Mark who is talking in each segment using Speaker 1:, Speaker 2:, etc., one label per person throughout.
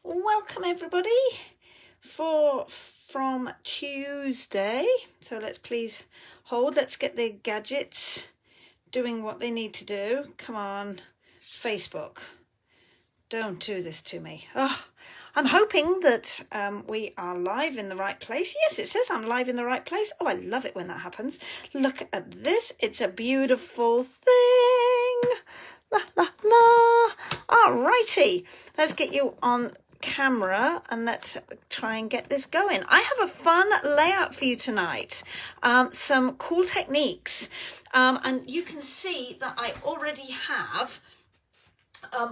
Speaker 1: Welcome everybody from Tuesday. So let's please hold. Let's get the gadgets doing what they need to do. Come on, Facebook. Don't do this to me. Oh, I'm hoping that we are live in the right place. Yes, it says I'm live in the right place. Oh, I love it when that happens. Look at this. It's a beautiful thing. La, la, la. Alrighty. Let's get you on camera and let's try and get this going. I have a fun layout for you tonight. Some cool techniques. And you can see that I already have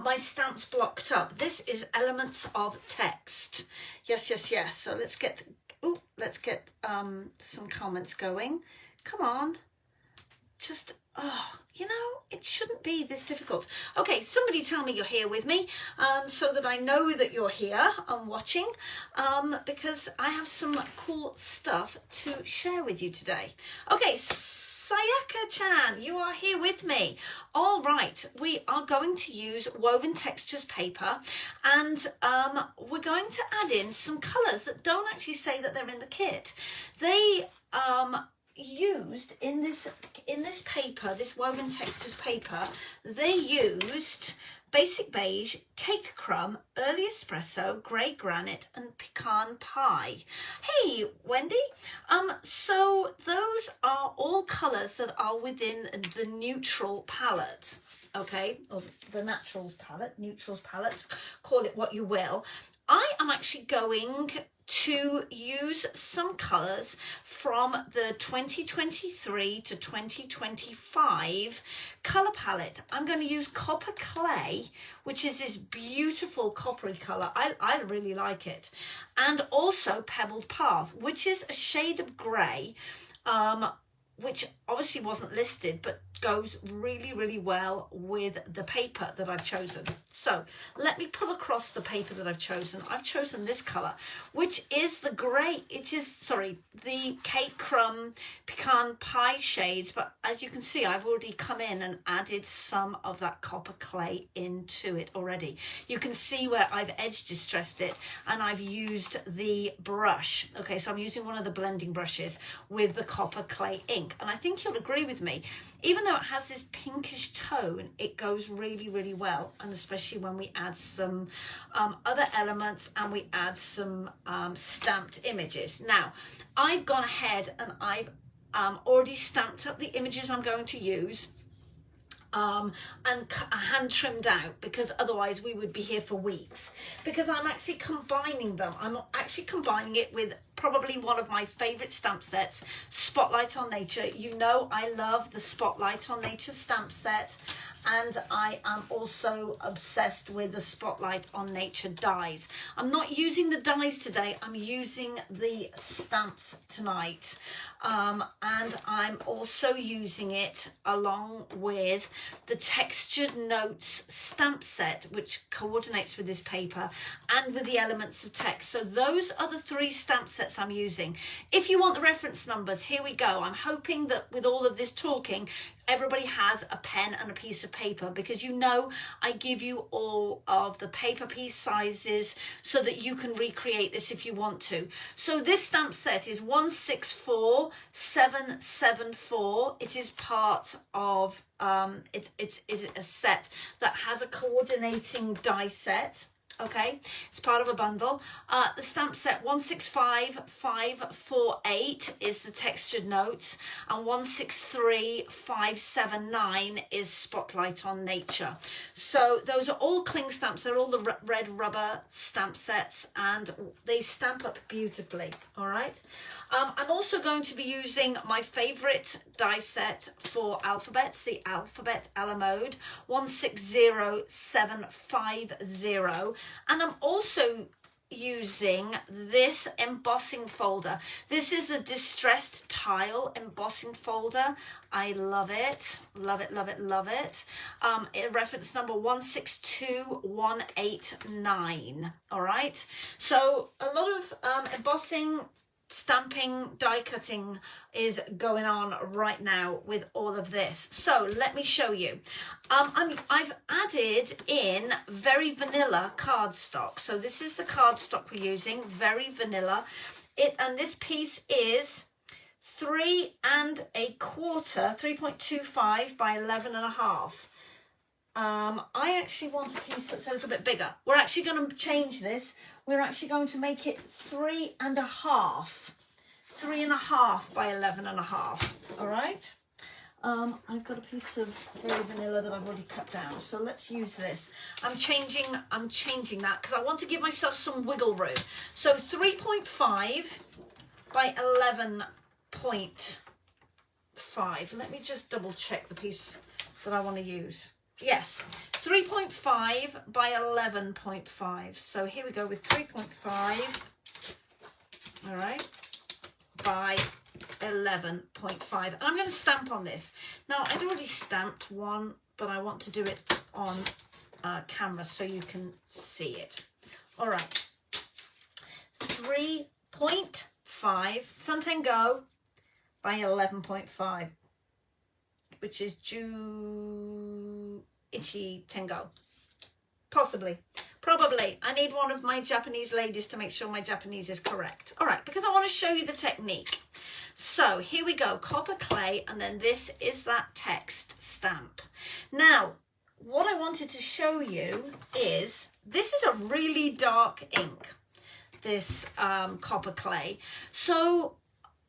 Speaker 1: my stamps blocked up. This is elements of text. Yes. So let's get some comments going. Come on. Just, it shouldn't be this difficult. Okay, somebody tell me you're here with me, so that I know that you're here and watching, because I have some cool stuff to share with you today. Okay, Sayaka-chan, you are here with me. All right, we are going to use woven textures paper, and we're going to add in some colours that don't actually say that they're in the kit. They used in this paper, this woven textures paper, they used basic beige, cake crumb, early espresso, grey granite and pecan pie. Hey Wendy, so those are all colours that are within the neutral palette, okay, or the neutrals palette, call it what you will. I am actually going to use some colours from the 2023 to 2025 colour palette. I'm going to use Copper Clay, which is this beautiful coppery colour. I really like it. And also Pebbled Path, which is a shade of grey, which obviously wasn't listed, but goes really, really well with the paper that I've chosen. So let me pull across the paper that I've chosen. I've chosen this colour, which is the grey, the cake crumb pecan pie shades. But as you can see, I've already come in and added some of that copper clay into it already. You can see where I've edge distressed it and I've used the brush. Okay, so I'm using one of the blending brushes with the copper clay ink. And I think you'll agree with me, even though it has this pinkish tone, it goes really, really well. And especially when we add some other elements and we add some stamped images. Now, I've gone ahead and I've already stamped up the images I'm going to use. And hand trimmed out, because otherwise we would be here for weeks, because I'm actually combining them. I'm actually combining it with probably one of my favorite stamp sets, Spotlight on Nature. You know I love the Spotlight on Nature stamp set, and I am also obsessed with the Spotlight on Nature dies. I'm not using the dies today, I'm using the stamps tonight. And I'm also using it along with the Textured Notes stamp set, which coordinates with this paper and with the elements of text. So those are the three stamp sets I'm using. If you want the reference numbers, here we go. I'm hoping that with all of this talking, everybody has a pen and a piece of paper, because you know I give you all of the paper piece sizes so that you can recreate this if you want to. So this stamp set is 164774. It is part of it's a set that has a coordinating die set. Okay, it's part of a bundle. The stamp set 165548 is the Textured Notes, and 163579 is Spotlight on Nature. So those are all cling stamps. They're all the red rubber stamp sets, and they stamp up beautifully. All right. I'm also going to be using my favorite die set for alphabets, the Alphabet a la Mode 160750. And I'm also using this embossing folder. This is the Distressed Tile embossing folder. I love it. Love it, love it, love it. Reference number 162189. All right. So a lot of embossing stamping, die cutting is going on right now with all of this. So let me show you. I've added in very vanilla cardstock. So this is the cardstock we're using, very vanilla. And this piece is 3 1/4, 3.25 by 11.5. I actually want a piece that's a little bit bigger. We're actually going to change this. We're actually going to make it 3 1/2. 3 1/2 by 11.5. All right. I've got a piece of very vanilla that I've already cut down. So let's use this. I'm changing that because I want to give myself some wiggle room. So 3.5 by 11.5. Let me just double check the piece that I want to use. Yes, 3.5 by 11.5. So here we go with 3.5, all right, by 11.5. And I'm going to stamp on this. Now, I'd already stamped one, but I want to do it on camera so you can see it. All right, 3.5 Suntan Go by 11.5, which is Ichi Tengo. Possibly. Probably. I need one of my Japanese ladies to make sure my Japanese is correct. All right, because I want to show you the technique. So here we go, copper clay, and then this is that text stamp. Now, what I wanted to show you is, this is a really dark ink, this copper clay. So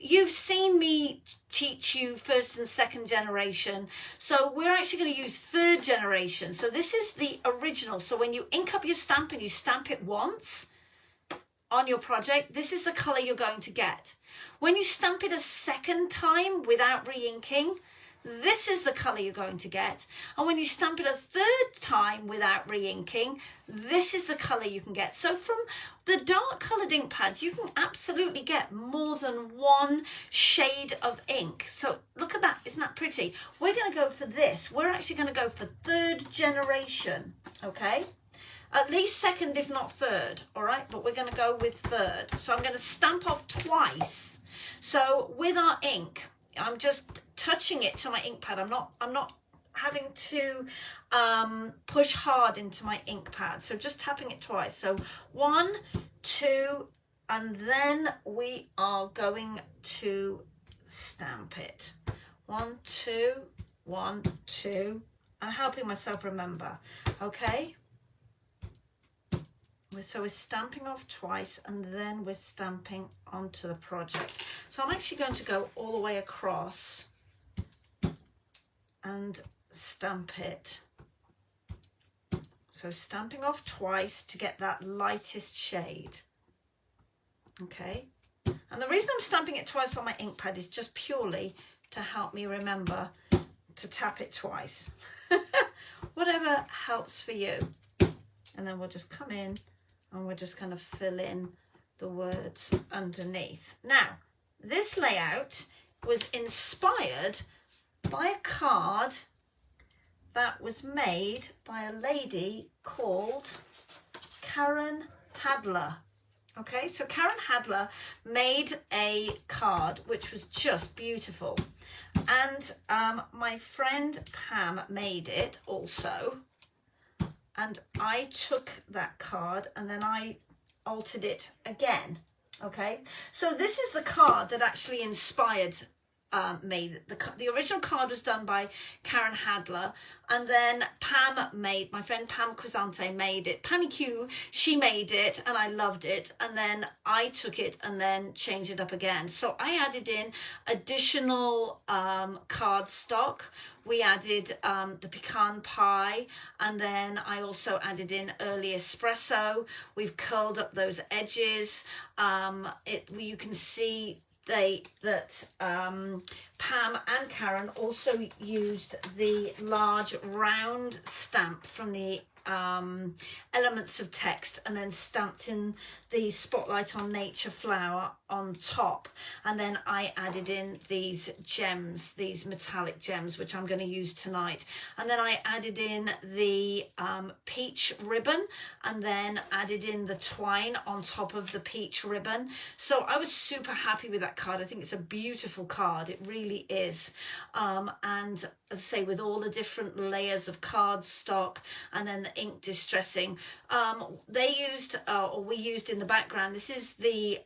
Speaker 1: you've seen me teach you 1st and 2nd generation. So we're actually going to use 3rd generation. So this is the original. So when you ink up your stamp and you stamp it once on your project, this is the color you're going to get. When you stamp it a 2nd time without re-inking, this is the color you're going to get. And when you stamp it a 3rd time without re-inking, this is the color you can get. So from the dark colored ink pads, you can absolutely get more than one shade of ink. So look at that, isn't that pretty? We're going to go for this. We're actually going to go for 3rd generation, okay? At least 2nd, if not 3rd, all right? But we're going to go with 3rd. So I'm going to stamp off twice. So with our ink, I'm just touching it to my ink pad. I'm not having to push hard into my ink pad. So just tapping it twice. So 1, 2, and then we are going to stamp it. 1, 2, 1, 2. I'm helping myself remember. Okay. So we're stamping off twice, and then we're stamping onto the project. So I'm actually going to go all the way across and stamp it. So stamping off twice to get that lightest shade. Okay. And the reason I'm stamping it twice on my ink pad is just purely to help me remember to tap it twice. Whatever helps for you. And then we'll just come in and we're just going to fill in the words underneath. Now, this layout was inspired by a card that was made by a lady called Karen Hadler. Okay, so Karen Hadler made a card which was just beautiful. And my friend Pam made it also. And I took that card and then I altered it again. Okay, so this is the card that actually inspired made the original card was done by Karen Hadler, and then my friend Pam Quisante made it. Pammy Q, she made it and I loved it, and then I took it and then changed it up again. So I added in additional cardstock. We added the pecan pie, and then I also added in early espresso. We've curled up those edges. You can see that Pam and Karen also used the large round stamp from the elements of text, and then stamped in the Spotlight on Nature flower on top. And then I added in these gems, these metallic gems, which I'm going to use tonight. And then I added in the peach ribbon, and then added in the twine on top of the peach ribbon. So I was super happy with that card. I think it's a beautiful card. It really is. And as I say, with all the different layers of cardstock and then the ink distressing, they used, or we used in the background, this is the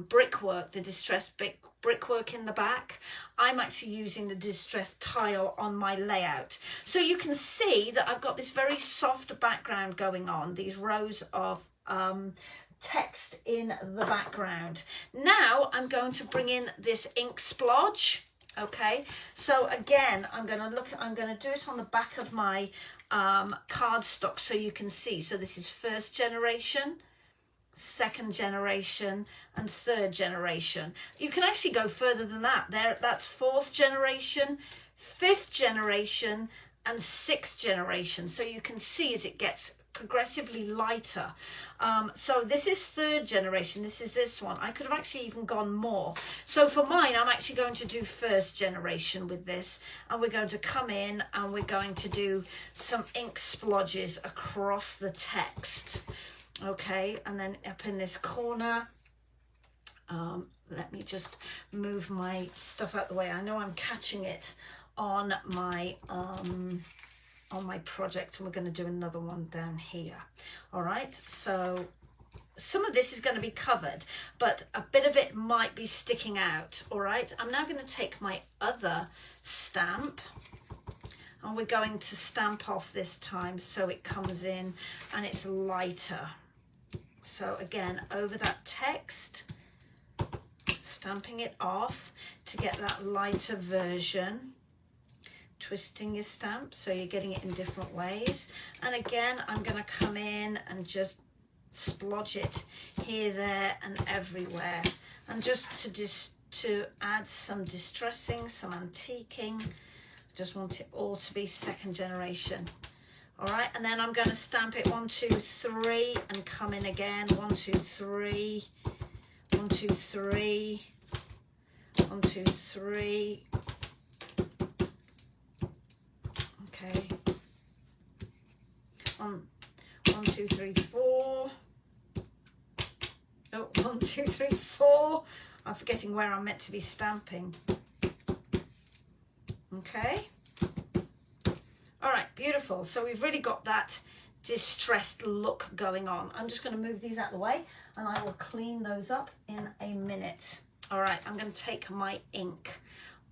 Speaker 1: brickwork, the distressed brickwork in the back. I'm actually using the distressed tile on my layout. So you can see that I've got this very soft background going on, these rows of text in the background. Now I'm going to bring in this ink splodge. Okay, so again, I'm going to do it on the back of my cardstock so you can see. So this is first generation, second generation, and third generation. You can actually go further than that. That's fourth generation, fifth generation, and sixth generation. So you can see as it gets progressively lighter. So this is third generation. This is this one. I could have actually even gone more. So for mine, I'm actually going to do first generation with this, and we're going to come in and we're going to do some ink splodges across the text. Okay, and then up in this corner, let me just move my stuff out the way. I know I'm catching it on my project, and we're going to do another one down here. All right, so some of this is going to be covered, but a bit of it might be sticking out. All right, I'm now going to take my other stamp, and we're going to stamp off this time so it comes in and it's lighter. So again, over that text, stamping it off to get that lighter version. Twisting your stamp so you're getting it in different ways. And again, I'm going to come in and just splodge it here, there, and everywhere. And just to add some distressing, some antiquing. Just want it all to be second generation. All right, and then I'm going to stamp it 1, 2, 3, and come in again. 1, 2, 3, 1, 2, 3, 1, 2, 3. Okay. 1, 2, 3, 4. Oh, 1, 2, 3, 4. I'm forgetting where I'm meant to be stamping. Okay. All right, beautiful. So we've really got that distressed look going on. I'm just going to move these out of the way, and I will clean those up in a minute. All right, I'm going to take my ink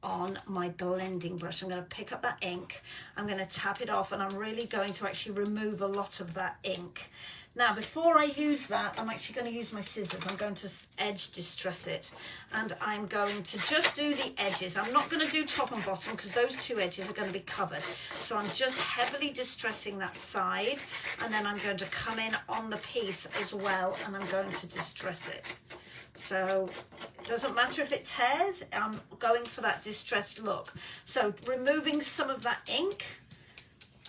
Speaker 1: on my blending brush. I'm going to pick up that ink, I'm going to tap it off, and I'm really going to actually remove a lot of that ink. Now, before I use that, I'm actually going to use my scissors. I'm going to edge distress it, and I'm going to just do the edges. I'm not going to do top and bottom because those two edges are going to be covered. So I'm just heavily distressing that side, and then I'm going to come in on the piece as well, and I'm going to distress it. So it doesn't matter if it tears, I'm going for that distressed look. So removing some of that ink,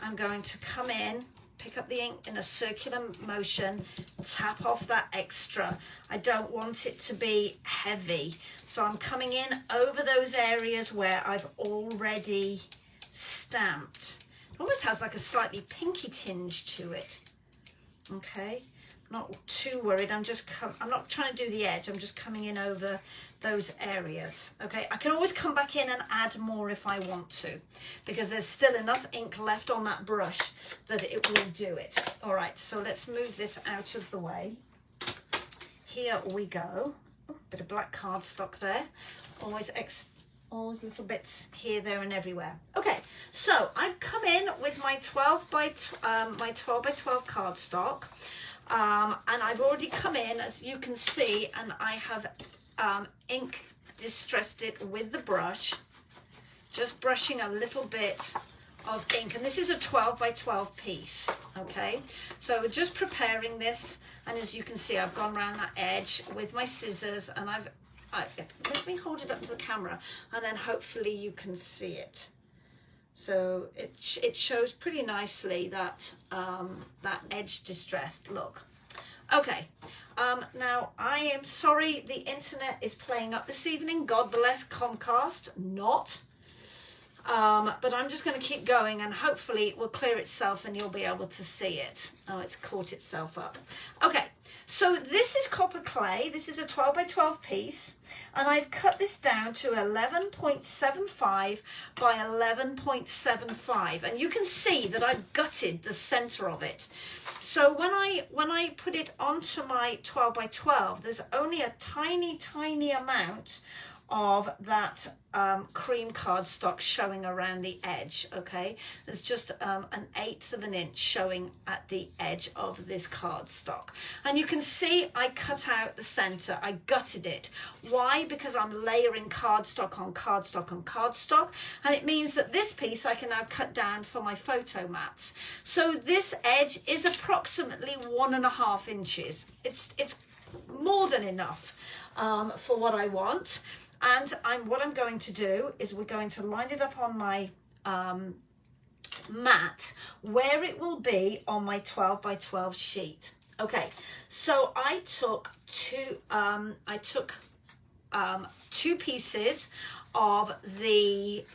Speaker 1: I'm going to come in, pick up the ink in a circular motion, tap off that extra. I don't want it to be heavy. So I'm coming in over those areas where I've already stamped. It almost has like a slightly pinky tinge to it. Okay. Not too worried. I'm not trying to do the edge. I'm just coming in over those areas. Okay, I can always come back in and add more if I want to, because there's still enough ink left on that brush that it will do it. All right, so let's move this out of the way. Here we go. Oh, bit of black cardstock there. Always little bits here, there, and everywhere. Okay, so I've come in with my 12 by 12 cardstock. And I've already come in, as you can see, and I have ink distressed it with the brush, just brushing a little bit of ink. And this is a 12 by 12 piece, okay? So we're just preparing this, and as you can see, I've gone around that edge with my scissors, and let me hold it up to the camera, and then hopefully you can see it. So it shows pretty nicely that that edge distressed look. Okay, now I am sorry the internet is playing up this evening. God bless Comcast, not. But I'm just going to keep going and hopefully it will clear itself and you'll be able to see it. Oh, it's caught itself up. Okay, so this is copper clay. This is a 12 by 12 piece and I've cut this down to 11.75 by 11.75 and you can see that I've gutted the center of it. So when I put it onto my 12 by 12, there's only a tiny amount of that cream cardstock showing around the edge. Okay, there's just an 1/8 of an inch showing at the edge of this cardstock, and you can see I cut out the center. I gutted it. Why? Because I'm layering cardstock on cardstock on cardstock, and it means that this piece I can now cut down for my photo mats. So this edge is approximately 1.5 inches. It's more than enough for what I want. And what I'm going to do is we're going to line it up on my mat where it will be on my 12 by 12 sheet. Okay, so I took two pieces of the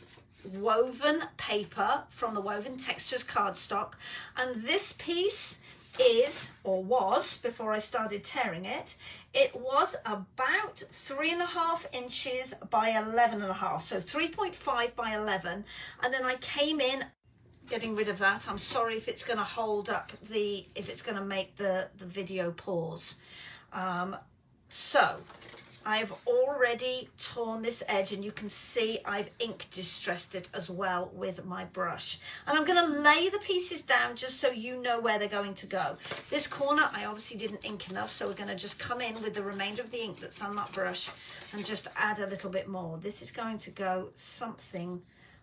Speaker 1: woven paper from the Woven Textures cardstock, and this piece is, or was before I started tearing it, it was about 3.5 inches by 11.5, so 3.5 by 11, and then I came in getting rid of that. I'm sorry if it's going to hold up if it's going to make the video pause. So I've already torn this edge and you can see I've ink distressed it as well with my brush. And I'm going to lay the pieces down just so you know where they're going to go. This corner I obviously didn't ink enough, so we're going to just come in with the remainder of the ink that's on that brush and just add a little bit more. This is going to go something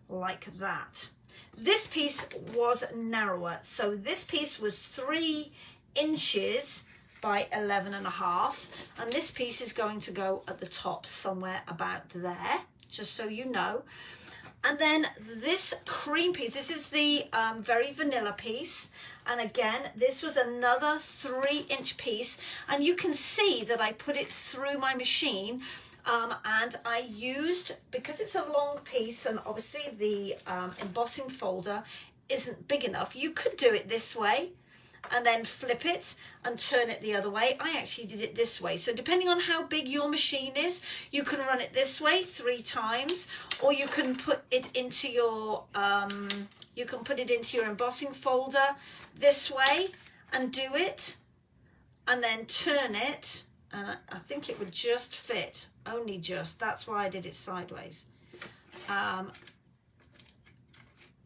Speaker 1: like that. This piece was narrower, so this piece was 3 inches by 11.5, and this piece is going to go at the top somewhere about there, just so you know. And then this cream piece, this is the very vanilla piece, and again this was another 3-inch piece, and you can see that I put it through my machine, and I used, because it's a long piece and obviously the embossing folder isn't big enough, you could do it this way and then flip it and turn it the other way. I actually did it this way. So depending on how big your machine is, you can run it this way 3 times, or you can put it into your embossing folder this way and do it, and then turn it, and I think it would just fit, only just. That's why I did it sideways.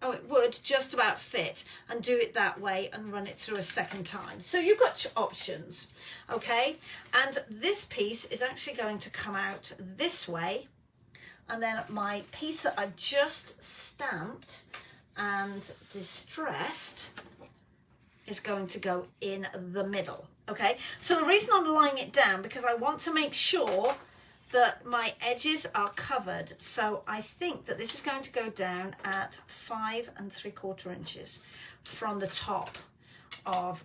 Speaker 1: Oh, it would just about fit, and do it that way and run it through a second time. So you've got options, okay? And this piece is actually going to come out this way, and then my piece that I've just stamped and distressed is going to go in the middle, okay? So the reason I'm lying it down, because I want to make sure that my edges are covered. So I think that this is going to go down at 5 3/4 inches from the top of,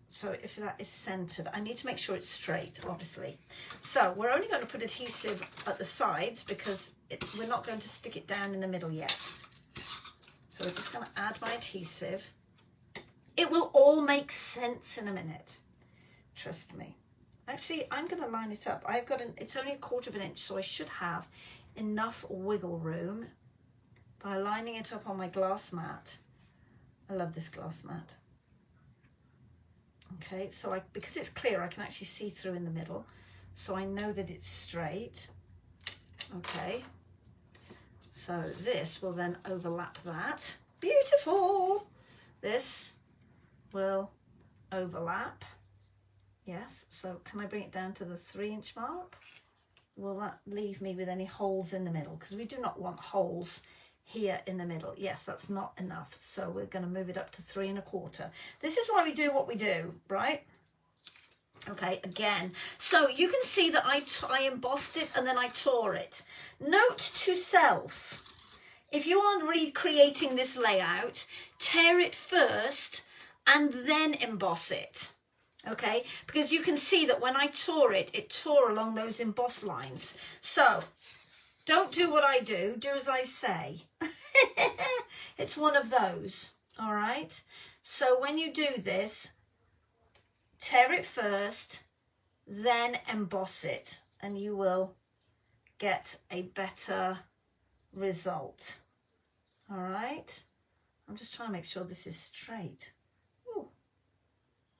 Speaker 1: so if that is centered, I need to make sure it's straight, obviously. So we're only going to put adhesive at the sides because we're not going to stick it down in the middle yet. So we're just going to add my adhesive. It will all make sense in a minute, trust me. Actually, I'm going to line it up. I've got it's only 1/4 inch, so I should have enough wiggle room by lining it up on my glass mat. I love this glass mat. Okay, so because it's clear, I can actually see through in the middle, so I know that it's straight. Okay, so this will then overlap that. Beautiful. This will overlap. Yes, so can I bring it down to the 3-inch mark? Will that leave me with any holes in the middle? Because we do not want holes here in the middle. Yes, that's not enough. So we're going to move it up to 3 1/4. This is why we do what we do, right? Okay, again. So you can see that I embossed it and then I tore it. Note to self, if you are recreating this layout, tear it first and then emboss it. Okay, because you can see that when I tore it, it tore along those emboss lines. So don't do what I do, do as I say. It's one of those, all right? So when you do this, tear it first, then emboss it, and you will get a better result. All right? I'm just trying to make sure this is straight. Ooh.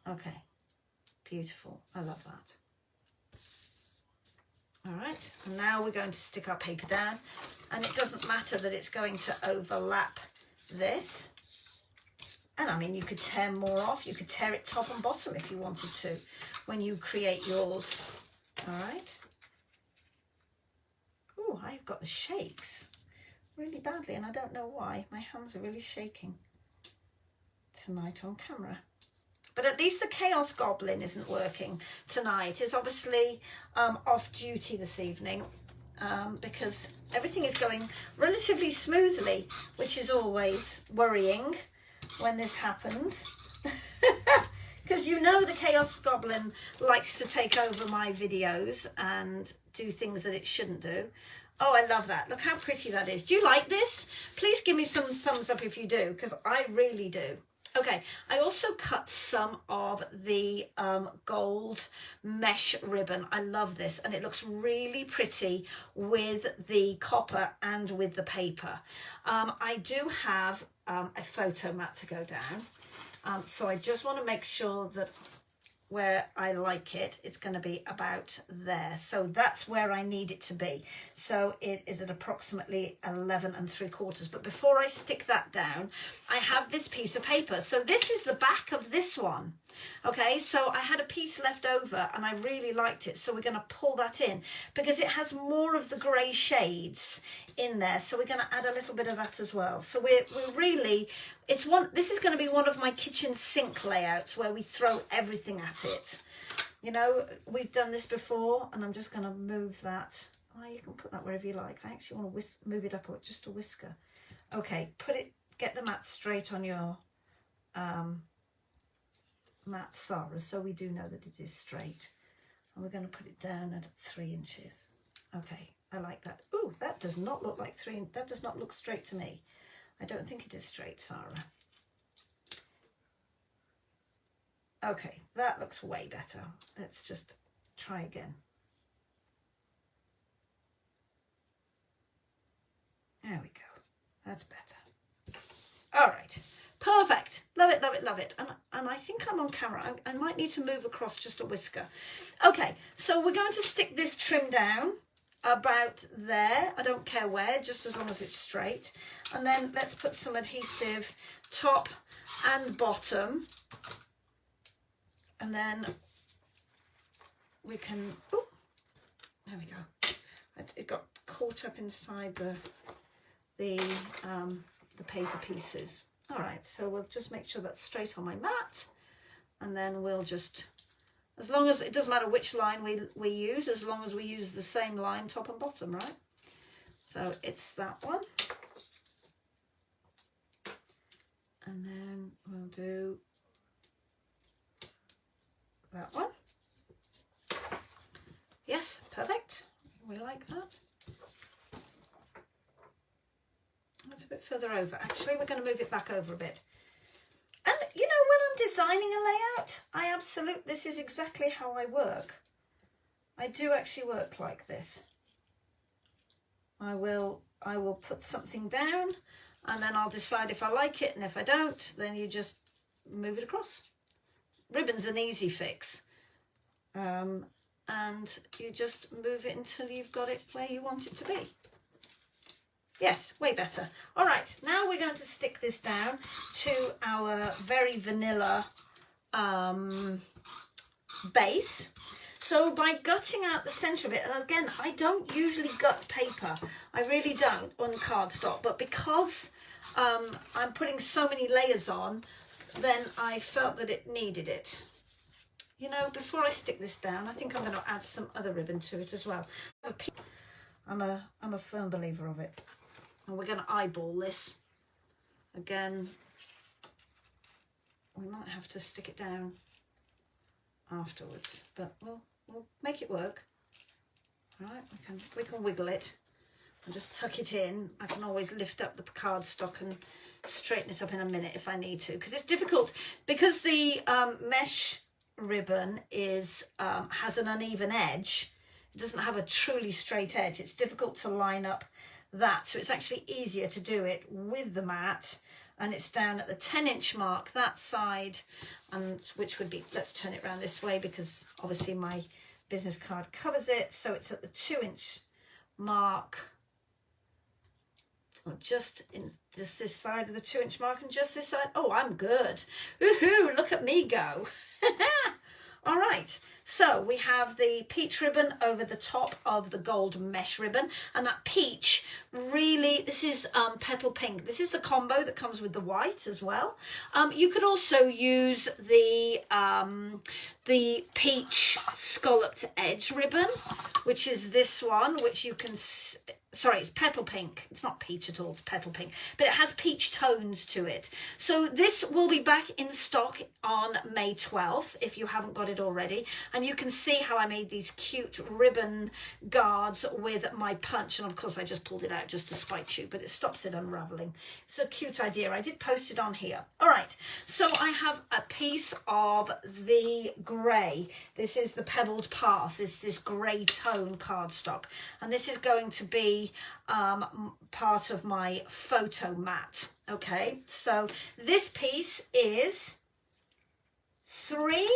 Speaker 1: Okay, beautiful. I love that. All right, and now we're going to stick our paper down, and it doesn't matter that it's going to overlap this. And I mean, you could tear more off. You could tear it top and bottom if you wanted to when you create yours. All right. Oh, I've got the shakes really badly, and I don't know why. My hands are really shaking tonight on camera. But at least the Chaos Goblin isn't working tonight. It's obviously off duty this evening because everything is going relatively smoothly, which is always worrying when this happens. Because you know the Chaos Goblin likes to take over my videos and do things that it shouldn't do. Oh, I love that. Look how pretty that is. Do you like this? Please give me some thumbs up if you do, because I really do. Okay, I also cut some of the gold mesh ribbon. I love this, and it looks really pretty with the copper and with the paper. I do have a photo mat to go down, so I just want to make sure that where I like it, it's going to be about there. So that's where I need it to be. So it is at approximately 11 3/4. But before I stick that down, I have this piece of paper. So this is the back of this one. Okay, so I had a piece left over and I really liked it. So we're going to pull that in because it has more of the grey shades in there. So we're going to add a little bit of that as well. So we're really, this is going to be one of my kitchen sink layouts where we throw everything at it. You know, we've done this before, and I'm just going to move that. Oh, you can put that wherever you like. I actually want to move it up just a whisker. Okay, get the mat straight on your mat, Sarah, so we do know that it is straight. And we're going to put it down at 3 inches. Okay, I like that. Ooh, that does not look like that does not look straight to me. I don't think it is straight, Sarah. Okay, that looks way better. Let's just try again. There we go. That's better. All right. Perfect. Love it, love it, love it. And I think I'm on camera. I might need to move across just a whisker. Okay, so we're going to stick this trim down about there. I don't care where, just as long as it's straight. And then let's put some adhesive top and bottom. And then we can, oh, there we go. It got caught up inside the paper pieces. All right, so we'll just make sure that's straight on my mat, and then we'll just, as long as, it doesn't matter which line we use, as long as we use the same line top and bottom, right? So it's that one. And then we'll do that one. Yes, perfect. We like that. It's a bit further over. Actually, we're going to move it back over a bit. And you know, when I'm designing a layout, this is exactly how I work. I do actually work like this. I will put something down, and then I'll decide if I like it, and if I don't, then you just move it across. Ribbon's an easy fix. And you just move it until you've got it where you want it to be. Yes, way better. All right, now we're going to stick this down to our very vanilla base. So by gutting out the centre of it, and again, I don't usually gut paper. I really don't on cardstock, but because I'm putting so many layers on, then I felt that it needed it. You know, before I stick this down, I think I'm going to add some other ribbon to it as well. I'm a firm believer of it. And we're going to eyeball this. Again, we might have to stick it down afterwards, but we'll make it work. All right, we can wiggle it and just tuck it in. I can always lift up the cardstock and straighten it up in a minute if I need to, because it's difficult because the mesh ribbon is has an uneven edge. It doesn't have a truly straight edge. It's difficult to line up that, so it's actually easier to do it with the mat, and it's down at the 10-inch mark that side, and which would be, let's turn it around this way because obviously my business card covers it, so it's at the 2-inch mark, or just this side of the 2-inch mark and just this side. Oh, I'm good. Woohoo, look at me go. All right, so we have the peach ribbon over the top of the gold mesh ribbon, and that peach, really, this is petal pink. This is the combo that comes with the white as well. You could also use the peach scalloped edge ribbon, which is this one, which you can, sorry, it's petal pink. It's not peach at all, it's petal pink, but it has peach tones to it. So this will be back in stock on May 12th, if you haven't got it already. And you can see how I made these cute ribbon guards with my punch. And of course, I just pulled it out just to spite you, but it stops it unraveling. It's a cute idea. I did post it on here. All right, so I have a piece of the grey. This is the Pebbled Path. This grey tone cardstock. And this is going to be part of my photo mat. Okay, so this piece is 3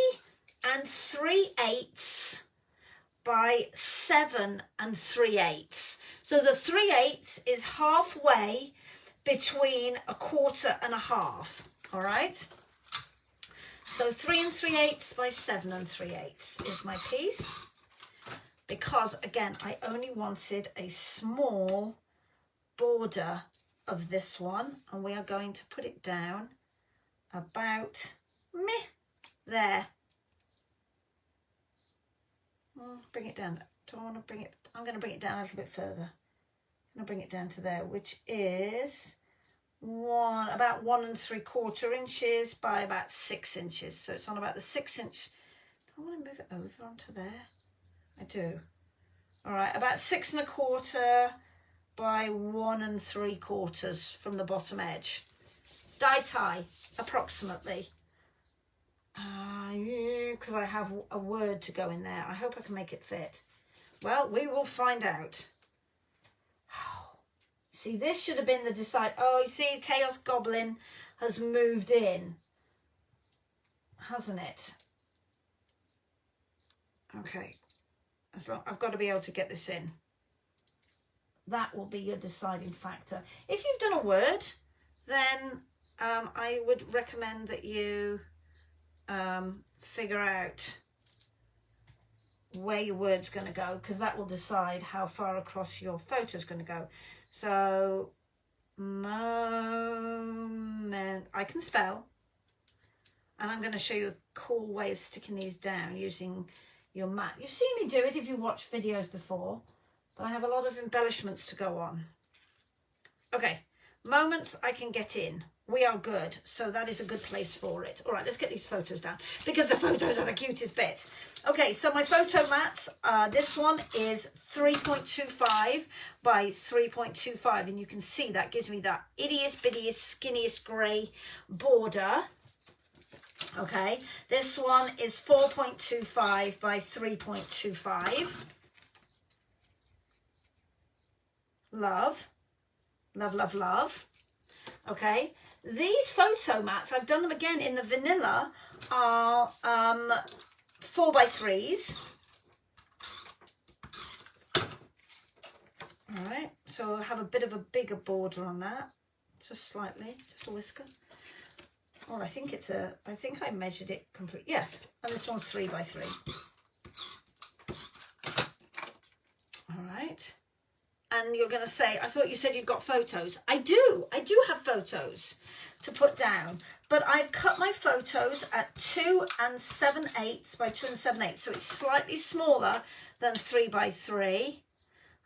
Speaker 1: 3/8 by 7 3/8. So the 3/8 is halfway between a quarter and a half. All right, so 3 3/8 by 7 3/8 is my piece, because again I only wanted a small border of this one, and we are going to put it down about there. Bring it down. Do I want to bring it? I'm going to bring it down a little bit further. I'm going to bring it down to there, which is about 1 3/4 inches by about 6 inches. So it's on about the 6-inch. Do I want to move it over onto there? I do. All right, about 6 1/4 by 1 3/4 from the bottom edge. Die tie, approximately. Because I have a word to go in there. I hope I can make it fit. Well, we will find out. See, this should have been the decide. Oh, you see, Chaos Goblin has moved in, hasn't it? Okay, as long I've got to be able to get this in. That will be your deciding factor. If you've done a word, then I would recommend that you figure out where your word's going to go, because that will decide how far across your photo is going to go. So, moment, I can spell, and I'm going to show you a cool way of sticking these down using your mat. You've seen me do it if you watched videos before, but I have a lot of embellishments to go on. Okay, moments I can get in. We are good, so that is a good place for it. All right, let's get these photos down, because the photos are the cutest bit. Okay, so my photo mats, this one is 3.25 by 3.25, and you can see that gives me that ittiest bittiest skinniest grey border. Okay, this one is 4.25 by 3.25. Love, love, love, love. Okay, these photo mats, I've done them again in the vanilla, are 4x3s. All right, so I'll have a bit of a bigger border on that, just slightly, just a whisker. Oh, I think I measured it complete. Yes, and this one's 3x3. All right. And you're going to say, I thought you said you've got photos. I do have photos to put down, but I've cut my photos at 2 7/8 by 2 7/8. So it's slightly smaller than 3x3,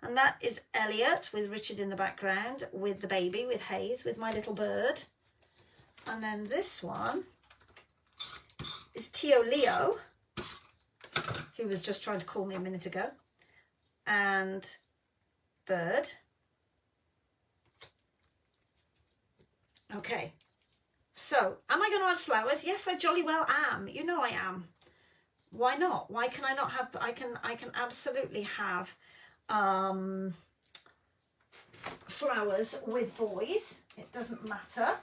Speaker 1: And that is Elliot with Richard in the background, with the baby, with Hayes, with my little bird. And then this one is Tio Leo, who was just trying to call me a minute ago, and bird. Okay, so am I going to add flowers? Yes, I jolly well am. You know I am. Why not? Why can I not have, I can absolutely have flowers with boys. It doesn't matter.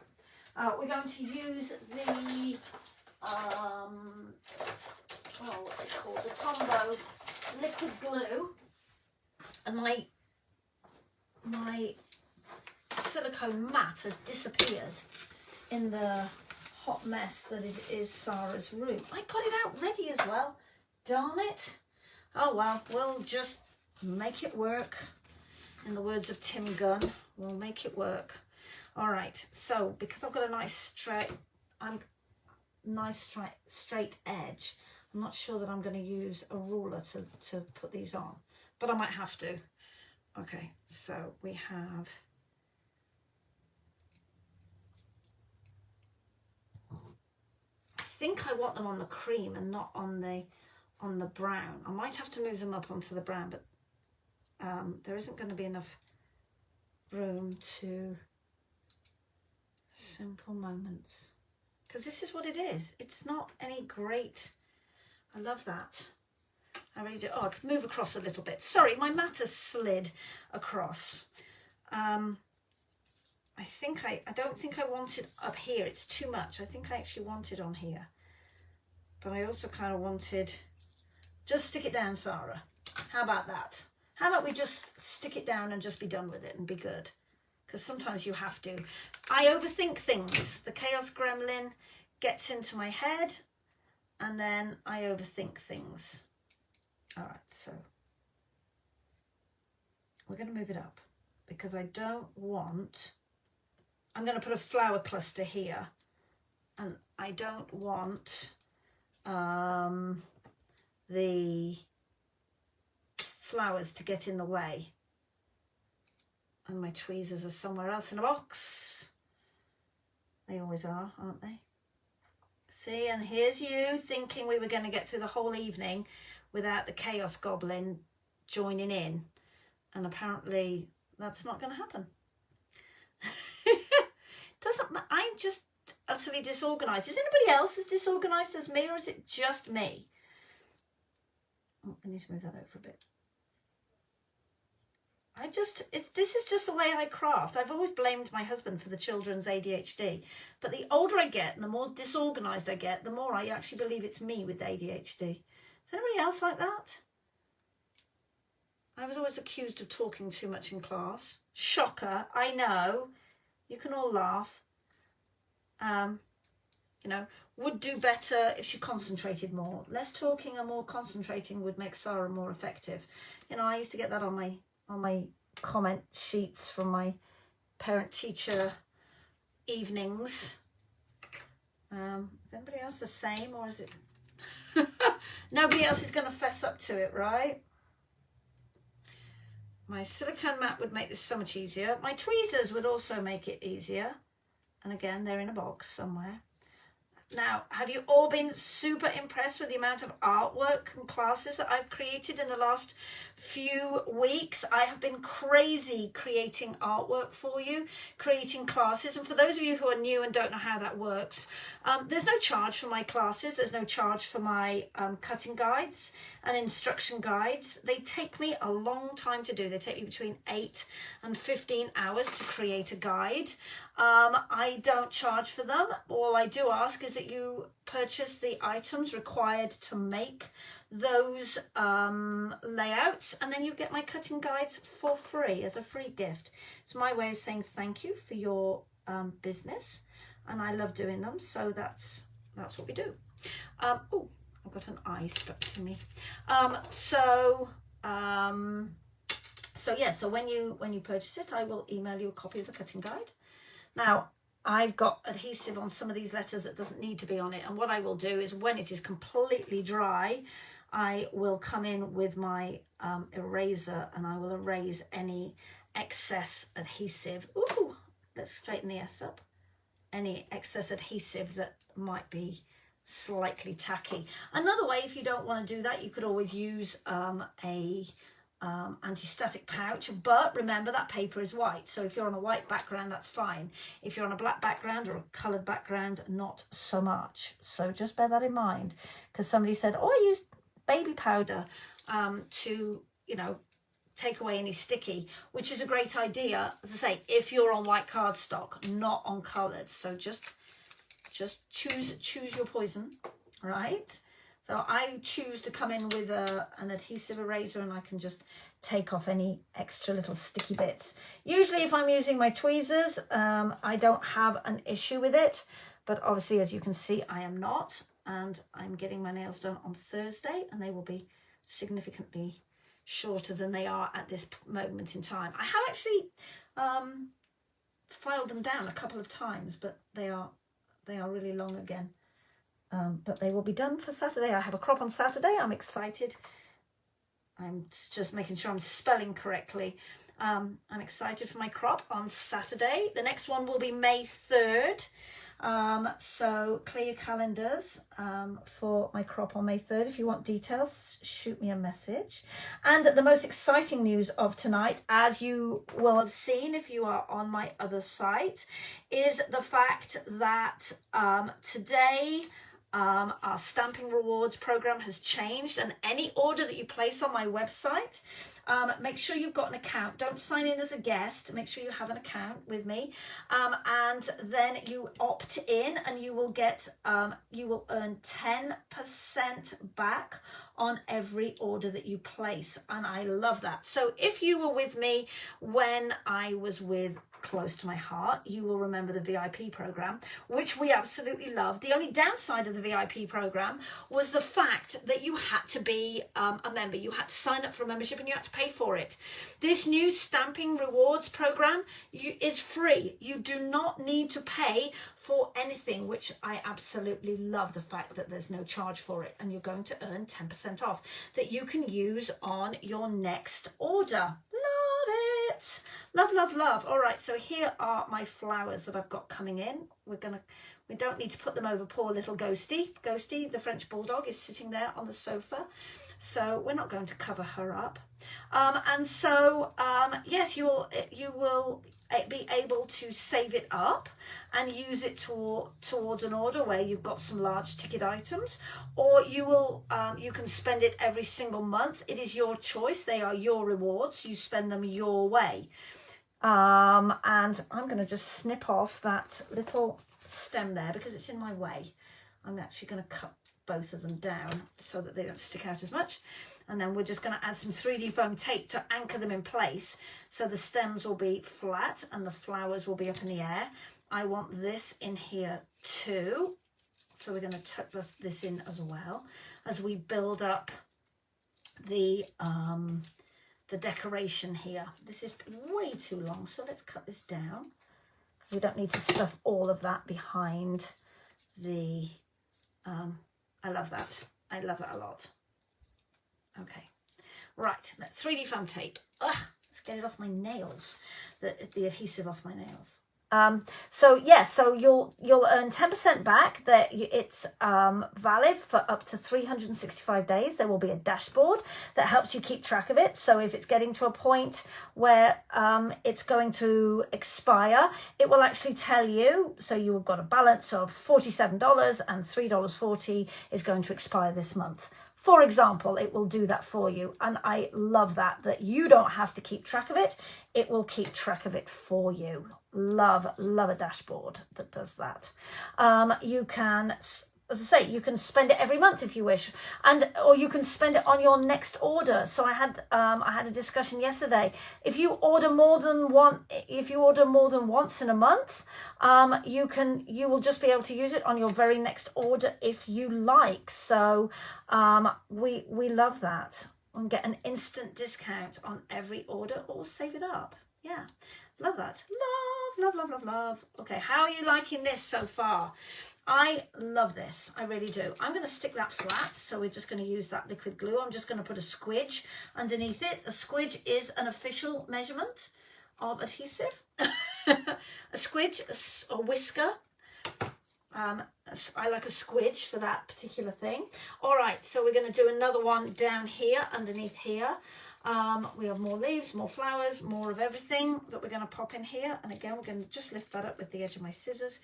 Speaker 1: We're going to use the, what's it called? The Tombow liquid glue. And my silicone mat has disappeared in the hot mess that it is Sarah's room. I got it out ready as well. Darn it. Oh well, we'll just make it work. In the words of Tim Gunn, we'll make it work. All right, so because I've got a nice straight edge, I'm not sure that I'm going to use a ruler to put these on, but I might have to. Okay, so we have, I think I want them on the cream and not on the brown. I might have to move them up onto the brown, but there isn't going to be enough room to simple moments, because this is what it is. It's not any great. I love that. I really do. Oh, I could move across a little bit. Sorry, my mat has slid across. I don't think I want it up here. It's too much. I think I actually want it on here. But I also kind of wanted, just stick it down, Sarah. How about that? How about we just stick it down and just be done with it and be good? Because sometimes you have to. I overthink things. The chaos gremlin gets into my head and then I overthink things. All right, so we're going to move it up because I don't want, I'm going to put a flower cluster here and I don't want the flowers to get in the way. And my tweezers are somewhere else in a box. They always are, aren't they? See, and here's you thinking we were going to get through the whole evening without the chaos goblin joining in, and apparently that's not going to happen. I'm just utterly disorganized. Is anybody else as disorganized as me, or is it just me? Oh, I need to move that over a bit. This is just the way I craft. I've always blamed my husband for the children's ADHD, but the older I get and the more disorganized I get, the more I actually believe it's me with ADHD. Is anybody else like that? I was always accused of talking too much in class. Shocker, I know. You can all laugh. You know, would do better if she concentrated more. Less talking and more concentrating would make Sarah more effective. You know, I used to get that on my comment sheets from my parent-teacher evenings. Is anybody else the same, or is it... Nobody else is going to fess up to it, right? My silicone mat would make this so much easier. My tweezers would also make it easier. And again, they're in a box somewhere. Now, have you all been super impressed with the amount of artwork and classes that I've created in the last few weeks? I have been crazy creating artwork for you, creating classes. And for those of you who are new and don't know how that works, there's no charge for my classes. There's no charge for my cutting guides and instruction guides. They take me a long time to do. They take me between 8 and 15 hours to create a guide. I don't charge for them. All I do ask is that you purchase the items required to make those layouts, and then you get my cutting guides for free as a free gift. It's my way of saying thank you for your business, and I love doing them, so that's what we do. Oh, I've got an eye stuck to me. So when you purchase it, I will email you a copy of the cutting guide. Now, I've got adhesive on some of these letters that doesn't need to be on it, and what I will do is when it is completely dry, I will come in with my eraser and I will erase any excess adhesive. Ooh, let's straighten the S up. Any excess adhesive that might be slightly tacky. Another way, if you don't want to do that, you could always use a anti-static pouch, but remember that paper is white, so if you're on a white background, that's fine. If you're on a black background or a coloured background, not so much. So just bear that in mind, because somebody said, oh, I used baby powder to, you know, take away any sticky, which is a great idea, as I say, if you're on white cardstock, not on coloured. So just choose your poison, right? So I choose to come in with an adhesive eraser, and I can just take off any extra little sticky bits. Usually if I'm using my tweezers, I don't have an issue with it, but obviously, as you can see, I am not, and I'm getting my nails done on Thursday, and they will be significantly shorter than they are at this moment in time. I have actually filed them down a couple of times, but they are really long again. But they will be done for Saturday. I have a crop on Saturday. I'm excited. I'm just making sure I'm spelling correctly. I'm excited for my crop on Saturday. The next one will be May 3rd. So clear your calendars for my crop on May 3rd. If you want details, shoot me a message. And the most exciting news of tonight, as you will have seen if you are on my other site, is the fact that today our stamping rewards program has changed, and any order that you place on my website, make sure you've got an account. Don't sign in as a guest. Make sure you have an account with me, and then you opt in, and you will get you will earn 10% back on every order that you place, and I love that. So if you were with me when I was with Close to My Heart, you will remember the VIP program, which we absolutely loved. The only downside of the VIP program was the fact that you had to be a member. You had to sign up for a membership and you had to pay for it. This new stamping rewards program is free. You do not need to pay for anything, which I absolutely love, the fact that there's no charge for it, and you're going to earn 10% off that you can use on your next order. Love it. Love, love, love. All right, so here are my flowers that I've got coming in. We don't need to put them over poor little Ghosty. Ghosty, the French bulldog, is sitting there on the sofa, so we're not going to cover her up. And so yes, you will be able to save it up and use it towards an order where you've got some large ticket items, or you can spend it every single month. It is your choice. They are your rewards. You spend them your way. And I'm going to just snip off that little stem there because it's in my way. I'm actually going to cut both of them down so that they don't stick out as much. And then we're just going to add some 3D foam tape to anchor them in place, so the stems will be flat and the flowers will be up in the air. I want this in here too, so we're going to tuck this in as well as we build up the decoration here. This is way too long, so let's cut this down. We don't need to stuff all of that behind the I love that. I love that a lot. Okay, right, 3D foam tape. Ugh, let's get it off my nails, the adhesive off my nails. So yeah, so you'll earn 10% back. That it's valid for up to 365 days. There will be a dashboard that helps you keep track of it. So if it's getting to a point where it's going to expire, it will actually tell you. So you've got a balance of $47 and $3.40 is going to expire this month. For example, it will do that for you. And I love that you don't have to keep track of it. It will keep track of it for you. Love a dashboard that does that. You can, as I say, you can spend it every month if you wish, or you can spend it on your next order. So I had a discussion yesterday. If you order more than once in a month, you will just be able to use it on your very next order if you like. So we love that, and get an instant discount on every order, or save it up. Yeah, love that. Love love, love, love, love. Okay, how are you liking this so far? I love this, I really do. I'm going to stick that flat, so we're just going to use that liquid glue. I'm just going to put a squidge underneath it. A squidge is an official measurement of adhesive. A squidge, a whisker. I like a squidge for that particular thing. All right, so we're going to do another one down here, underneath here. We have more leaves, more flowers, more of everything that we're going to pop in here. And again, we're going to just lift that up with the edge of my scissors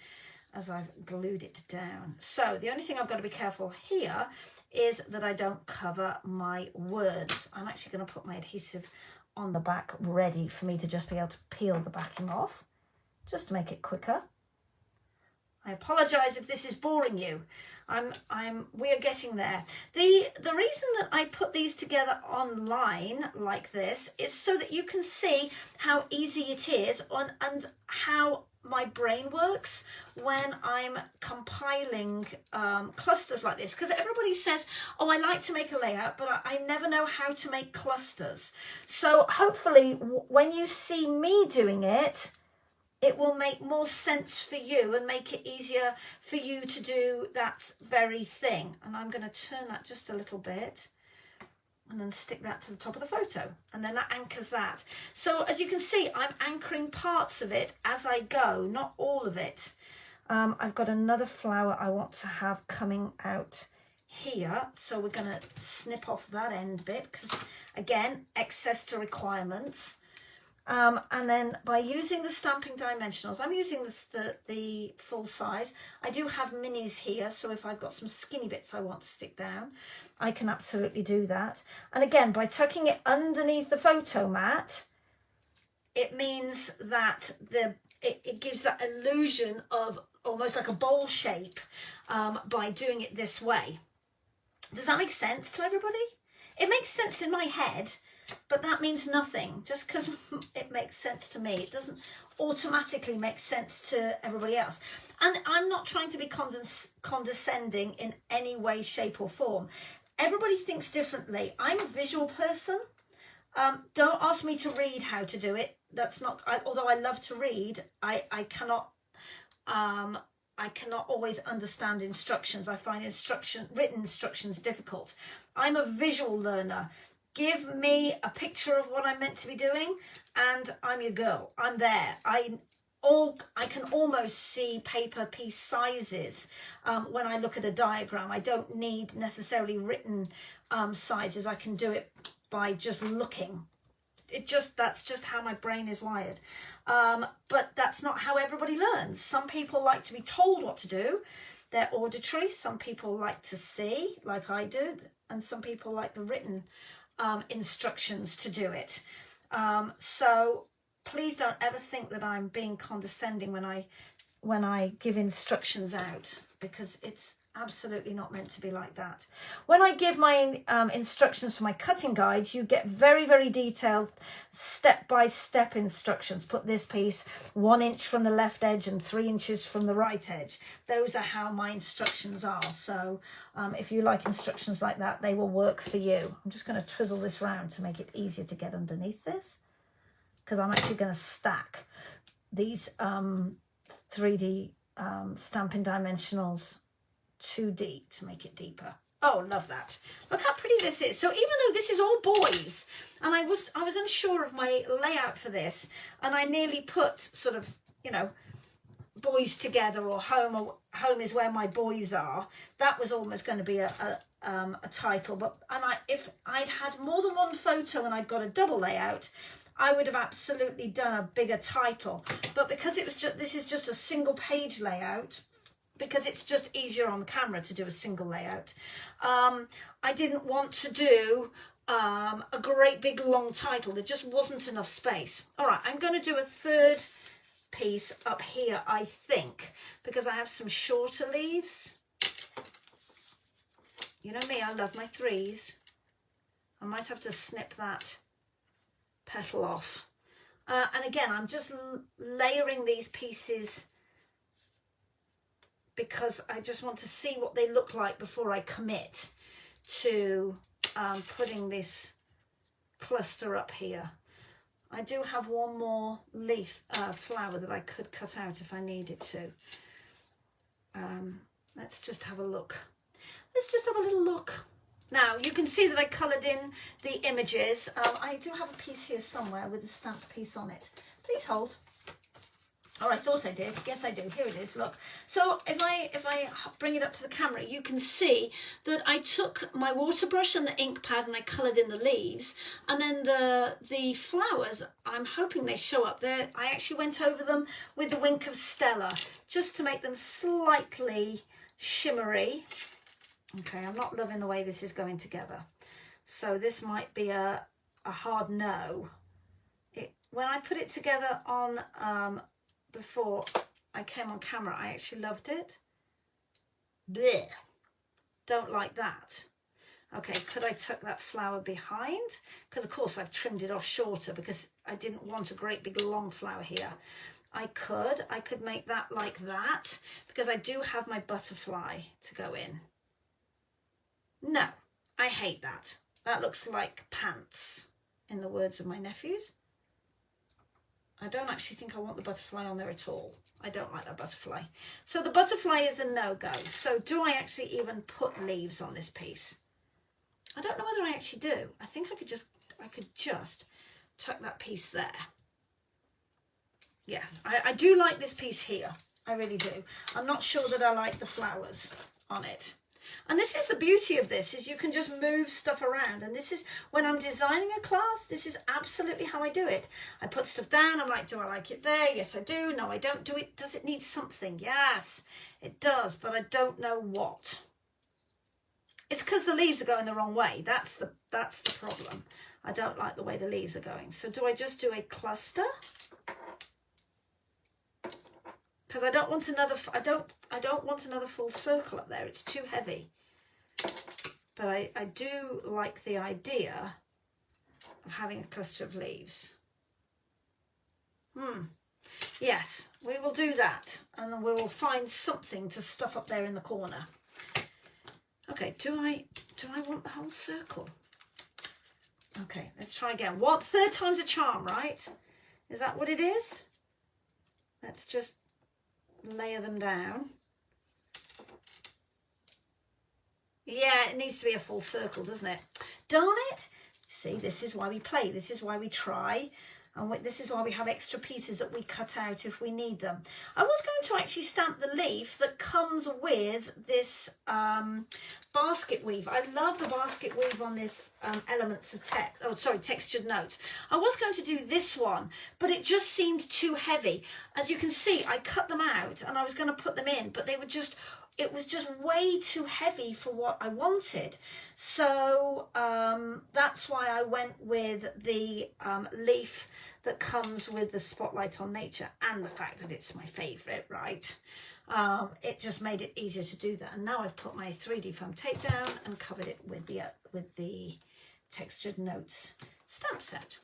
Speaker 1: as I've glued it down. So the only thing I've got to be careful here is that I don't cover my words. I'm actually going to put my adhesive on the back ready for me to just be able to peel the backing off, just to make it quicker. I apologize if this is boring you. We are getting there. The reason that I put these together online like this is so that you can see how easy it is and how my brain works when I'm compiling clusters like this, because everybody says, oh, I like to make a layout, but I never know how to make clusters. So hopefully when you see me doing it, it will make more sense for you and make it easier for you to do that very thing. And I'm going to turn that just a little bit and then stick that to the top of the photo. And then that anchors that. So as you can see, I'm anchoring parts of it as I go, not all of it. I've got another flower I want to have coming out here. So we're going to snip off that end bit because, again, excess to requirements. And then by using the stamping dimensionals, I'm using the full size. I do have minis here, so if I've got some skinny bits I want to stick down, I can absolutely do that. And again, by tucking it underneath the photo mat, it means that it gives that illusion of almost like a bowl shape by doing it this way. Does that make sense to everybody? It makes sense in my head, but that means nothing. Just because it makes sense to me, it doesn't automatically make sense to everybody else. And I'm not trying to be condescending in any way, shape or form. Everybody thinks differently. I'm a visual person. Don't ask me to read how to do it. That's not, although I love to read, I cannot always understand instructions. I find written instructions difficult. I'm a visual learner. Give me a picture of what I'm meant to be doing and I'm your girl. I'm there. I can almost see paper piece sizes when I look at a diagram. I don't need necessarily written sizes. I can do it by just looking. That's just how my brain is wired. But that's not how everybody learns. Some people like to be told what to do. They're auditory. Some people like to see, like I do, and some people like the written instructions to do it. So please don't ever think that I'm being condescending when I give instructions out, because it's absolutely not meant to be like that. When I give my instructions for my cutting guides, you get very, very detailed step-by-step instructions. Put this piece 1 inch from the left edge and 3 inches from the right edge. Those are how my instructions are. So if you like instructions like that, they will work for you. I'm just going to twizzle this round to make it easier to get underneath this, because I'm actually going to stack these 3D stamping dimensionals too deep to make it deeper. Oh, love that. Look how pretty this is. So even though this is all boys, and I was unsure of my layout for this, and I nearly put sort of, you know, boys together, or home is where my boys are. That was almost going to be a title, but if I'd had more than one photo and I'd got a double layout, I would have absolutely done a bigger title. But because this is just a single page layout, because it's just easier on the camera to do a single layout, I didn't want to do a great big long title. There just wasn't enough space. All right, I'm going to do a third piece up here, I think, because I have some shorter leaves. You know me, I love my 3s. I might have to snip that petal off. And again, I'm just layering these pieces because I just want to see what they look like before I commit to putting this cluster up here. I do have one more leaf, flower that I could cut out if I needed to. Let's just have a look. Let's just have a little look. Now, you can see that I coloured in the images. I do have a piece here somewhere with a stamped piece on it. Please hold. Oh, I thought I did. Yes, I do. Here it is. Look. So if I bring it up to the camera, you can see that I took my water brush and the ink pad and I coloured in the leaves. And then the flowers, I'm hoping they show up there. I actually went over them with the Wink of Stella just to make them slightly shimmery. Okay, I'm not loving the way this is going together. So this might be a hard no. When I put it together on... before I came on camera, I actually loved it. Blech. Don't like that. Okay, could I tuck that flower behind? Because of course I've trimmed it off shorter because I didn't want a great big long flower here. I could make that like that because I do have my butterfly to go in. No, I hate that. That looks like pants, in the words of my nephews. I don't actually think I want the butterfly on there at all. I don't like that butterfly. So the butterfly is a no-go. So do I actually even put leaves on this piece? I don't know whether I actually do. I think I could just tuck that piece there. Yes, I do like this piece here. I really do. I'm not sure that I like the flowers on it. And this is the beauty of this, is you can just move stuff around. And this is, when I'm designing a class, this is absolutely how I do it. I put stuff down, I'm like, do I like it there? Yes, I do. No, I don't do it. Does it need something? Yes, it does, but I don't know what. It's because the leaves are going the wrong way. That's the problem. I don't like the way the leaves are going. So do I just do a cluster? Because I don't want another. I don't want another full circle up there. It's too heavy. But I do like the idea of having a cluster of leaves. Yes, we will do that, and then we will find something to stuff up there in the corner. Okay, do I want the whole circle? Okay, let's try again. Third time's a charm, right? Is that what it is? Let's just layer them down. Yeah, it needs to be a full circle, doesn't it? Darn it. See, this is why we play. This is why we try. And this is why we have extra pieces that we cut out if we need them. I was going to actually stamp the leaf that comes with this basket weave. I love the basket weave on this elements of text. Oh, sorry, textured notes. I was going to do this one, but it just seemed too heavy. As you can see, I cut them out and I was going to put them in, but they were just... It was just way too heavy for what I wanted. So that's why I went with the leaf that comes with the Spotlight on Nature, and the fact that it's my favourite, right? It just made it easier to do that. And now I've put my 3D foam tape down and covered it with the textured notes stamp set.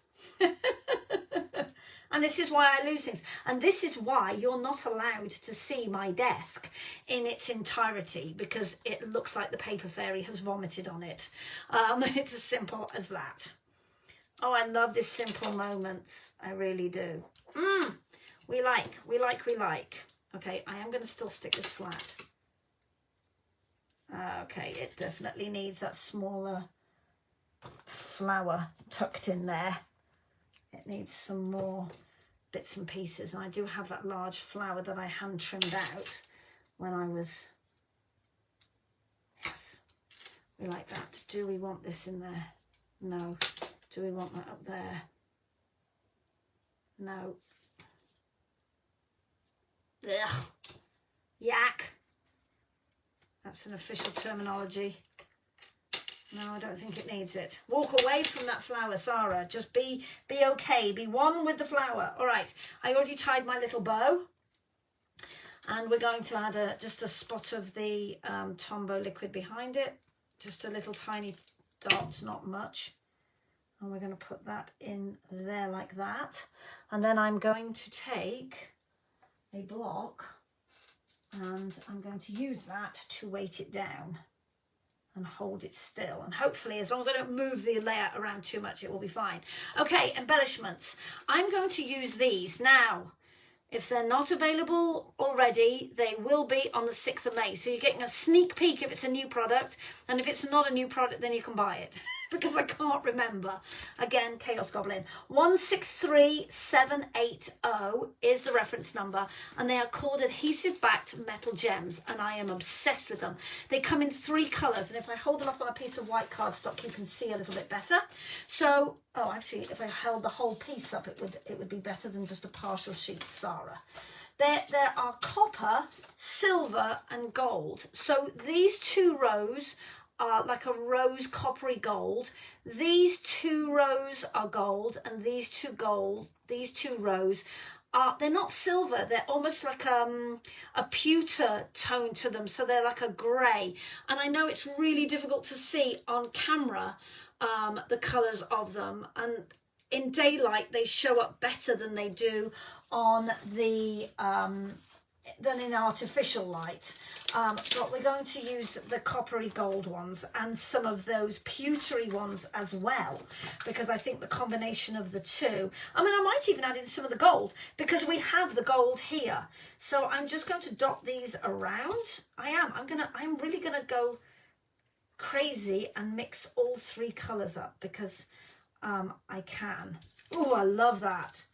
Speaker 1: And this is why I lose things. And this is why you're not allowed to see my desk in its entirety, because it looks like the paper fairy has vomited on it. It's as simple as that. Oh, I love these simple moments. I really do. We like. Okay, I am going to still stick this flat. Okay, it definitely needs that smaller flower tucked in there. It needs some more bits and pieces. And I do have that large flower that I hand trimmed out when I was... Yes, we like that. Do we want this in there? No. Do we want that up there? No. Ugh. Yak. That's an official terminology. No, I don't think it needs it. Walk away from that flower, Sarah. Just be okay. Be one with the flower. All right. I already tied my little bow. And we're going to add just a spot of the Tombow liquid behind it. Just a little tiny dot, not much. And we're going to put that in there like that. And then I'm going to take a block and I'm going to use that to weight it down. and hold it still. And hopefully, as long as I don't move the layout around too much, it will be fine. Okay, embellishments. I'm going to use these now. If they're not available already, they will be on the 6th of May. So you're getting a sneak peek if it's a new product. And if it's not a new product, then you can buy it. Because I can't remember. Again, Chaos Goblin. 163780 is the reference number. And they are called adhesive-backed metal gems. And I am obsessed with them. They come in 3 colours. And if I hold them up on a piece of white cardstock, you can see a little bit better. So, oh, actually, if I held the whole piece up, it would be better than just a partial sheet, Sarah. There are copper, silver, and gold. So these 2 rows are like a rose coppery gold. These 2 rows are gold, and these two rows are, they're not silver, they're almost like a pewter tone to them, so they're like a grey. And I know it's really difficult to see on camera the colours of them, and in daylight they show up better than they do on the than in artificial light. But we're going to use the coppery gold ones and some of those pewtery ones as well, because I think the combination of the 2, I mean, I might even add in some of the gold because we have the gold here. So I'm just going to dot these around. I'm really gonna go crazy and mix all 3 colors up because I can. Oh, I love that.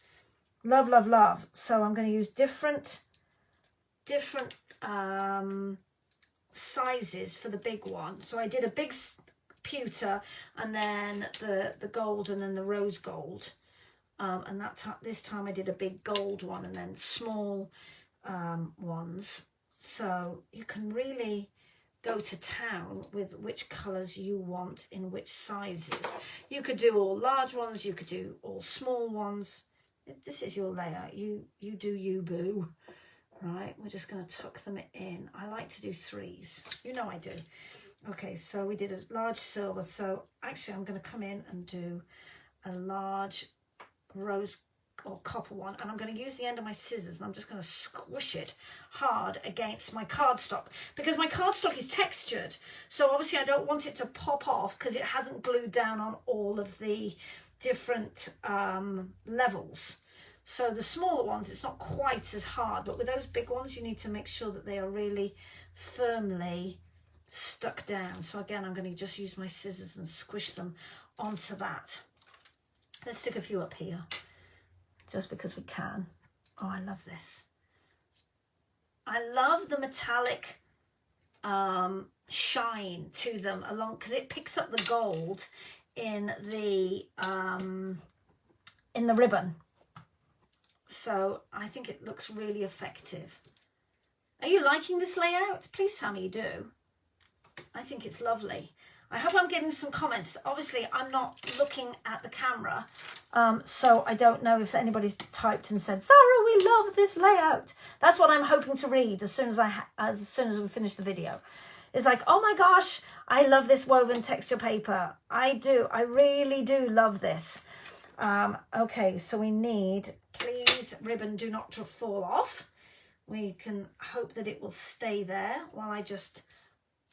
Speaker 1: Love, love, love. So I'm going to use different sizes for the big one. So I did a big pewter, and then the gold, and then the rose gold, and this time I did a big gold one, and then small ones. So you can really go to town with which colors you want in which sizes. You could do all large ones, you could do all small ones. This is your layout. You do you, boo. Right, we're just going to tuck them in. I like to do 3s. You know I do. Okay, so we did a large silver. So actually I'm going to come in and do a large rose or copper one. And I'm going to use the end of my scissors, and I'm just going to squish it hard against my cardstock, because my cardstock is textured. So obviously I don't want it to pop off because it hasn't glued down on all of the different levels. So the smaller ones, it's not quite as hard, but with those big ones, you need to make sure that they are really firmly stuck down. So again, I'm going to just use my scissors and squish them onto that. Let's stick a few up here, just because we can. Oh, I love this. I love the metallic shine to them along, because it picks up the gold in the ribbon. So I think it looks really effective. Are you liking this layout? Please tell me you do. I think it's lovely. I hope I'm getting some comments. Obviously, I'm not looking at the camera, so I don't know if anybody's typed and said, Sarah, we love this layout. That's what I'm hoping to read as soon as we finish the video. It's like, oh my gosh, I love this woven texture paper. I do. I really do love this. Okay, so we need, please, ribbon, do not fall off. We can hope that it will stay there while I just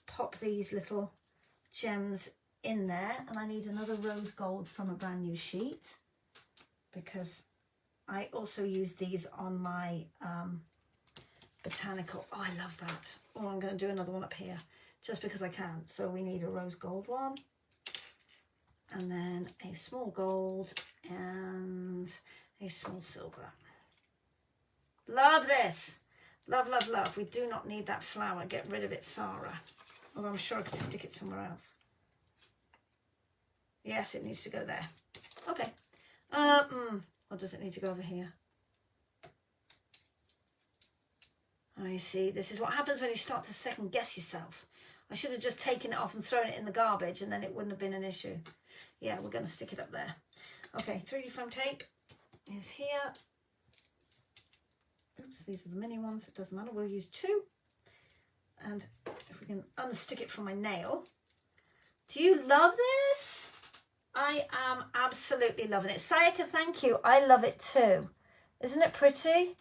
Speaker 1: pop these little gems in there. And I need another rose gold from a brand new sheet, because I also use these on my botanical. Oh, I love that. Oh, I'm going to do another one up here just because I can. So we need a rose gold one, and then a small gold and a small silver. Love this. Love, love, love. We do not need that flower. Get rid of it, Sarah. Although I'm sure I could stick it somewhere else. Yes, it needs to go there. Okay. Or does it need to go over here? I see. This is what happens when you start to second guess yourself. I should have just taken it off and thrown it in the garbage, and then it wouldn't have been an issue. Yeah, we're going to stick it up there. Okay, 3D foam tape is here. Oops, these are the mini ones. It doesn't matter. We'll use 2. And if we can unstick it from my nail. Do you love this? I am absolutely loving it. Sayaka, thank you. I love it too. Isn't it pretty?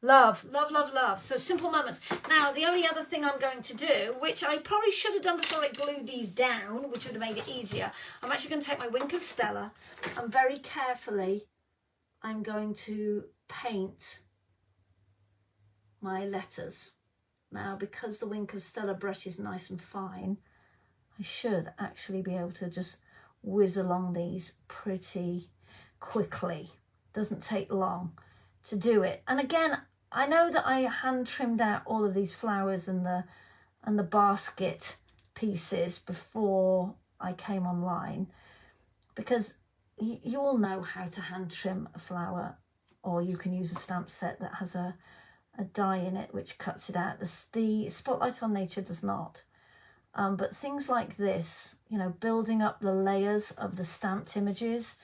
Speaker 1: Love, love, love, love. So Simple Moments. Now, the only other thing I'm going to do, which I probably should have done before I glued these down, which would have made it easier, I'm actually going to take my Wink of Stella and very carefully I'm going to paint my letters. Now, because the Wink of Stella brush is nice and fine, I should actually be able to just whiz along these pretty quickly. Doesn't take long to do it. And again, I know that I hand trimmed out all of these flowers and the basket pieces before I came online, because you all know how to hand trim a flower, or you can use a stamp set that has a die in it which cuts it out. The Spotlight on Nature does not. But things like this, you know, building up the layers of the stamped images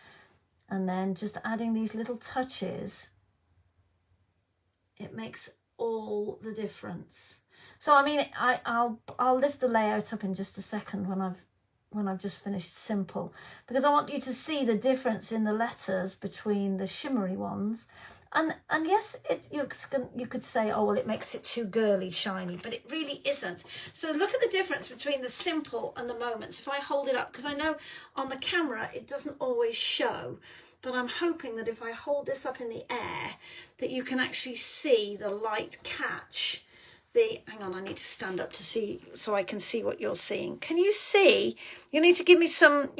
Speaker 1: and then just adding these little touches, it makes all the difference. So I mean, I'll lift the layout up in just a second when I've just finished Simple, because I want you to see the difference in the letters between the shimmery ones. And yes, you could say, oh, well, it makes it too girly shiny, but it really isn't. So look at the difference between the Simple and the Moments. If I hold it up, because I know on the camera it doesn't always show, but I'm hoping that if I hold this up in the air, that you can actually see the light catch the, hang on, I need to stand up to see, so I can see what you're seeing. Can you see? You need to give me some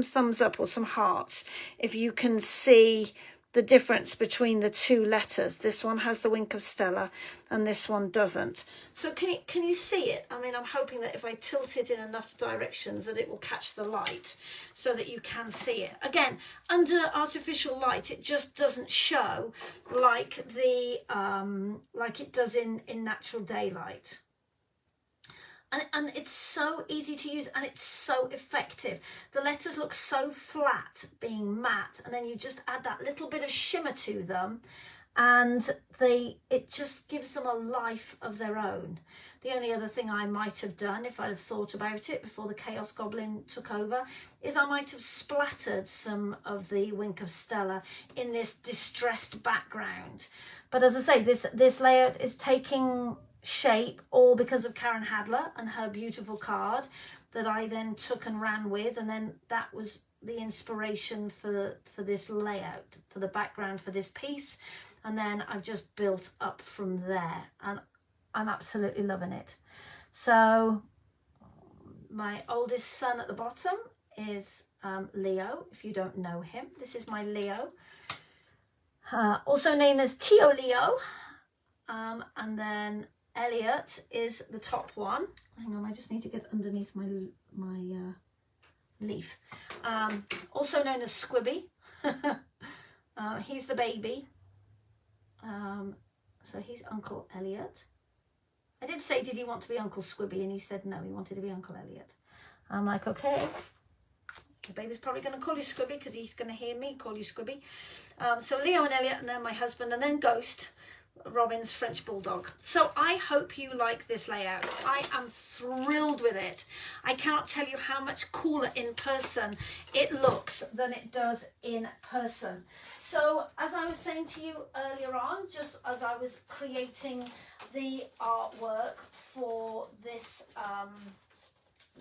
Speaker 1: thumbs up or some hearts if you can see the difference between the two letters. This one has the Wink of Stella and this one doesn't. So can you see it? I mean, I'm hoping that if I tilt it in enough directions that it will catch the light so that you can see it. Again, under artificial light, it just doesn't show like like it does in natural daylight. And it's so easy to use and it's so effective. The letters look so flat being matte, and then you just add that little bit of shimmer to them and it just gives them a life of their own. The only other thing I might have done, if I'd have thought about it before the Chaos Goblin took over, is I might have splattered some of the Wink of Stella in this distressed background. But as I say, this layout is taking shape all because of Karen Hadler and her beautiful card that I then took and ran with, and then that was the inspiration for this layout, for the background for this piece, and then I've just built up from there and I'm absolutely loving it. So my oldest son at the bottom is Leo, if you don't know him. This is my Leo, also known as Tio Leo, and then Elliot is the top one. Hang on, I just need to get underneath my leaf. Also known as Squibby. He's the baby. So he's Uncle Elliot. I did say, did he want to be Uncle Squibby? And he said no, he wanted to be Uncle Elliot. I'm like, okay. The baby's probably going to call you Squibby because he's going to hear me call you Squibby. So Leo and Elliot, and then my husband, and then Ghost, Robin's French Bulldog. So I hope you like this layout. I am thrilled with it. I cannot tell you how much cooler in person it looks than it does in person. So as I was saying to you earlier on, just as I was creating the artwork for this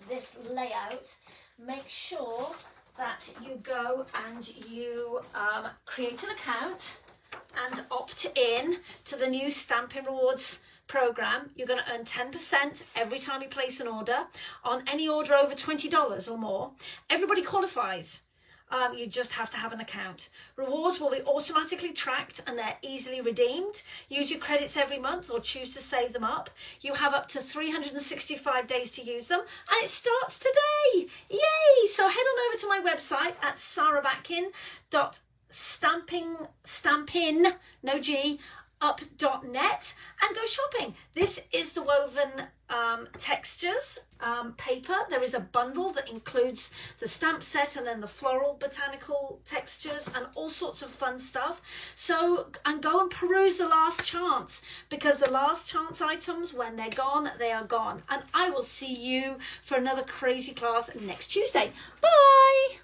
Speaker 1: this layout, make sure that you go and you create an account and opt in to the new Stampin' Rewards program. You're going to earn 10% every time you place an order on any order over $20 or more. Everybody qualifies. You just have to have an account. Rewards will be automatically tracked and they're easily redeemed. Use your credits every month or choose to save them up. You have up to 365 days to use them, and it starts today. Yay! So head on over to my website at sarahbatkin.up.net and go shopping. This is the woven textures paper. There is a bundle that includes the stamp set and then the floral botanical textures and all sorts of fun stuff. So, and go and peruse the last chance, because the last chance items, when they're gone, they are gone. And I will see you for another crazy class next Tuesday. Bye!